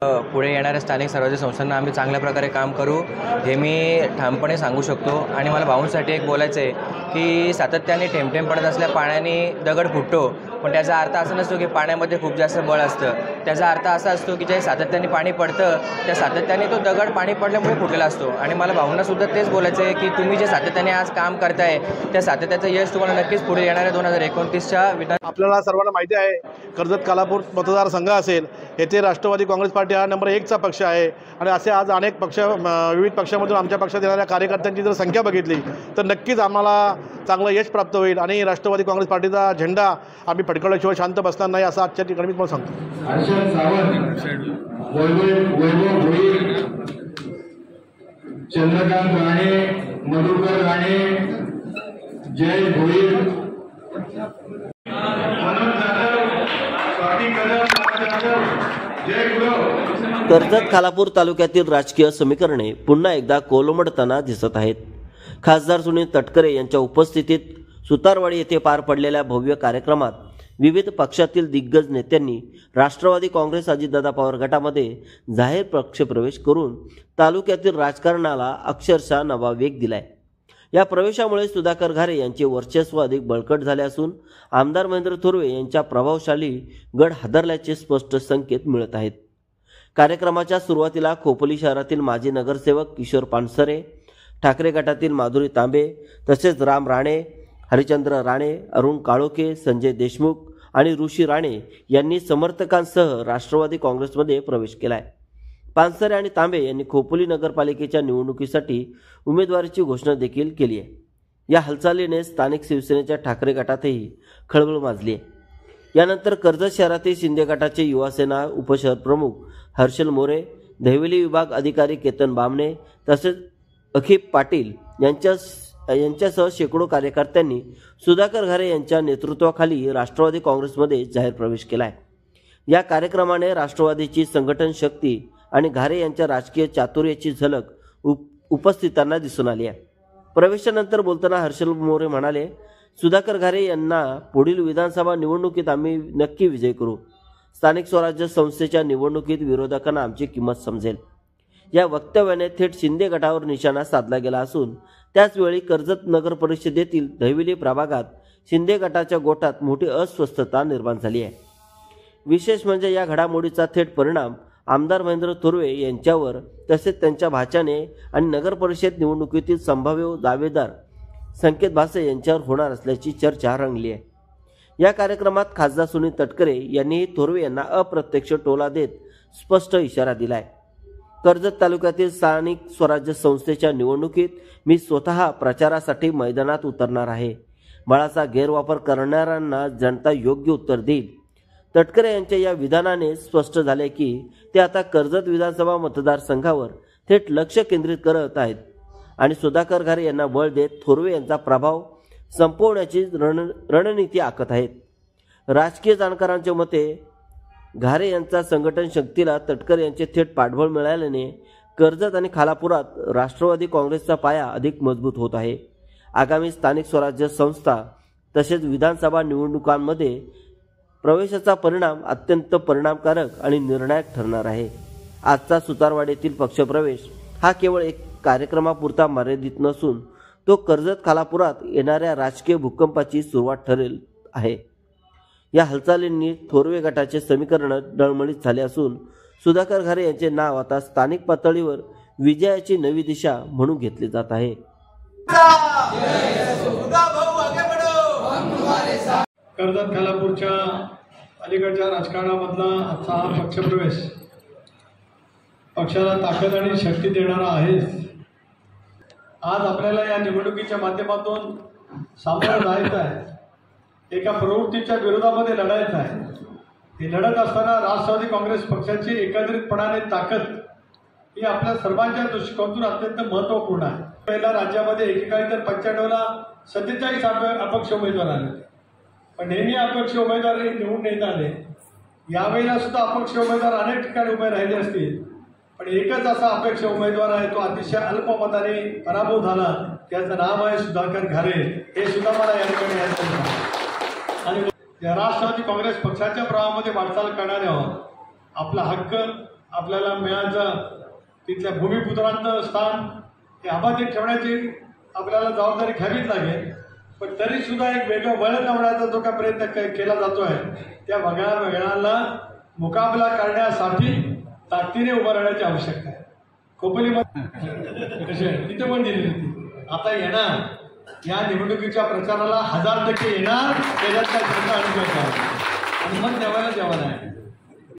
पुढे येणाऱ्या स्थानिक स्वराज्य संस्थांना आम्ही चांगल्या प्रकारे काम करू हे मी ठामपणे सांगू शकतो। आणि मला भाऊंसाठी एक बोलायचं आहे की सातत्याने थेंब पडत असल्या पाण्याने दगड फुटतो, पण त्याचा अर्थ असा नसतो की पाण्यामध्ये खूप जास्त बळ असतं। त्याचा अर्थ असा असतो की जे सातत्याने पाणी पडतं त्या सातत्याने तो दगड पाणी पडल्यामुळे फुटलेला असतो। आणि मला भाऊंनासुद्धा तेच बोलायचं आहे की तुम्ही जे सातत्याने आज काम करताय त्या सातत्याचं यश तुम्हाला नक्कीच पुढे येणाऱ्या 2029च्या विधान। आपल्याला सर्वांना माहिती आहे कर्जत कालापूर मतदारसंघ असेल येथे राष्ट्रवादी काँग्रेस पार्टी हा नंबर 1चा पक्ष आहे। आणि असे आज अनेक विविध पक्षामधून आमच्या पक्षात येणाऱ्या कार्यकर्त्यांची जर संख्या बघितली तर नक्कीच आम्हाला चांगलं यश प्राप्त होईल आणि राष्ट्रवादी काँग्रेस पार्टीचा झेंडा आम्ही फडकवल्याशिवाय शांत बसणार नाही असं आजच्या ठिकाणी मी सांगतो। चंद्रकांत राणे, मधुकर राणे, जय भोईर, कर्जत खालापूर तालुक्यातील राजकीय समीकरणे पुन्हा एकदा कोलमडताना दिसत आहेत। खासदार सुनील तटकरे यांच्या उपस्थितीत सुतारवाडी येथे पार पडलेल्या भव्य कार्यक्रमात विविध पक्षातील दिग्गज नेत्यांनी राष्ट्रवादी काँग्रेस अजितदादा पवार गटामध्ये जाहीर पक्षप्रवेश करून तालुक्यातील राजकारणाला अक्षरशः नवा वेग दिलाय। या प्रवेशामुळे सुधाकर घारे यांचे वर्चस्व अधिक बळकट झाले असून आमदार महेंद्र थोरवे यांच्या प्रभावशाली गड हादरल्याचे स्पष्ट संकेत मिळत आहेत। कार्यक्रमाच्या सुरुवातीला खोपोली शहरातील माजी नगरसेवक किशोर पानसरे, ठाकरे गटातील माधुरी तांबे तसेच राम राणे, हरिचंद्र राणे, अरुण काळोखे, संजय देशमुख आणि ऋषी राणे यांनी समर्थकांसह राष्ट्रवादी काँग्रेसमध्ये प्रवेश केलाय। पानसरे आणि तांबे यांनी खोपोली नगरपालिकेच्या निवडणुकीसाठी उमेदवारीची घोषणा देखील केली आहे। या हालचालीने स्थानिक शिवसेनेच्या ठाकरे गटातही खळबळ माजली आहे। यानंतर कर्जत शहरातील शिंदे गटाचे युवासेना उपशहर प्रमुख हर्षल मोरे, दहिवली विभाग अधिकारी केतन बामणे तसेच अखिप पाटील यांच्यासह शेकडो कार्यकर्त्यांनी सुधाकर घारे यांच्या नेतृत्वाखाली राष्ट्रवादी काँग्रेसमध्ये जाहीर प्रवेश केलाय। या कार्यक्रमाने राष्ट्रवादीची संघटन शक्ती आणि घारे यांच्या राजकीय चातुर्याची झलक उपस्थितांना दिसून आली आहे। प्रवेशानंतर बोलताना हर्षल मोरे म्हणाले, सुधाकर घारे यांना पुढील विधानसभा निवडणुकीत आम्ही नक्की विजय करू। स्थानिक स्वराज्य संस्थेच्या निवडणुकीत विरोधकांना आमची किंमत समजेल। या वक्तव्याने थेट शिंदे गटावर निशाणा साधला गेला असून त्याचवेळी कर्जत नगर परिषदेतील दहिवली प्रभागात शिंदे गटाच्या गोटात मोठी अस्वस्थता निर्माण झाली आहे। विशेष म्हणजे या घडामोडीचा थेट परिणाम आमदार महेंद्र थोरवे यांच्यावर तसेच त्यांच्या भाच्याने आणि नगर परिषद निवडणुकीतील संभाव्य दावेदार संकेत भासे यांच्यावर होणार असल्याची चर्चा रंगली आहे। या कार्यक्रमात खासदार सुनील तटकरे यांनी थोरवे यांना अप्रत्यक्ष टोला देत स्पष्ट इशारा दिलाय। कर्जत तालुक्यातील स्थानिक स्वराज्य संस्थेच्या निवडणुकीत मी स्वतः प्रचारासाठी मैदानात उतरणार आहे। बळाचा गैरवापर करणाऱ्यांना जनता योग्य उत्तर देईल। तटकरे यांच्या या विधानाने स्पष्ट झाले की ते आता कर्जत विधानसभा मतदारसंघावर थेट लक्ष केंद्रित करत आहेत आणि सुधाकर घारे यांना बळ देत थोरवे यांचा प्रभाव संपवण्याची रणनीती आखत आहेत। राजकीय जाणकारांच्या मते घारे यांचा संघटन शक्तीला तटकरे यांचे थेट पाठबळ मिळाल्याने कर्जत आणि खालापुरात राष्ट्रवादी काँग्रेसचा पाया अधिक मजबूत होत आहे। आगामी स्थानिक स्वराज्य संस्था तसेच विधानसभा निवडणुकांमध्ये प्रवेशाचा परिणाम अत्यंत परिणामकारक आणि निर्णायक ठरणार आहे। आजचा सुतारवाडीतील पक्षप्रवेश हा केवळ एक कार्यक्रमापुरता मर्यादित नसून तो कर्जत खालापुरात येणाऱ्या राजकीय भूकंपाची सुरुवात ठरेल आहे। या हालचालींनी थोरवे गटाचे समीकरण डळमळीत झाले असून सुधाकर घारे यांचे नाव आता स्थानिक पातळीवर विजयाची नवी दिशा म्हणून घेतले जात आहे। कर्जत खालापूरच्या अलीकडच्या राजकारणामधला आजचा हा पक्षप्रवेश पक्षाला ताकद आणि शक्ती देणारा आहे। आज आपल्याला या निवडणुकीच्या माध्यमातून सामोरं जायचं आहे। एका प्रवृत्तीच्या विरोधामध्ये लढायचं आहे। ही लढत असताना राष्ट्रवादी काँग्रेस पक्षाची एकत्रितपणाने ताकद ही आपल्या सर्वांच्या दृष्टिकोनातून अत्यंत महत्त्वपूर्ण आहे। पहिल्या राज्यामध्ये एकेकाळी तर 95ला 47 अपक्ष उमेदवार आले, पण नेहमी अपक्ष उमेदवार निवडून येत आले। यावेळेला सुद्धा अपक्ष उमेदवार अनेक ठिकाणी उभे राहिले असतील, पण एकच असा अपेक्ष उमेदवार आहे तो अतिशय अल्प मताने पराभव झाला, त्याचं नाव आहे सुधाकर घारे। हे सुद्धा मला या ठिकाणी आणि राष्ट्रवादी काँग्रेस पक्षाच्या प्रवाहामध्ये वाटचाल करणारे आहोत। आपला हक्क आपल्याला मिळायचं तिथल्या भूमिपुत्रांचं स्थान हे अबाधित ठेवण्याची आपल्याला जबाबदारी घ्यावीच लागेल. पण तरीसुद्धा एक वेगळं वळण लावण्याचा जो काय प्रयत्न केला जातो आहे त्या वळणाला मुकाबला करण्यासाठी ताकदीने उभं राहण्याची आवश्यकता आहे. खोपोलीमध्ये तिथे पण दिली होती. आता येणार या निवडणुकीच्या प्रचाराला 1000% येणार, त्याच्यात काय शंका आणि मग देवाला आहे.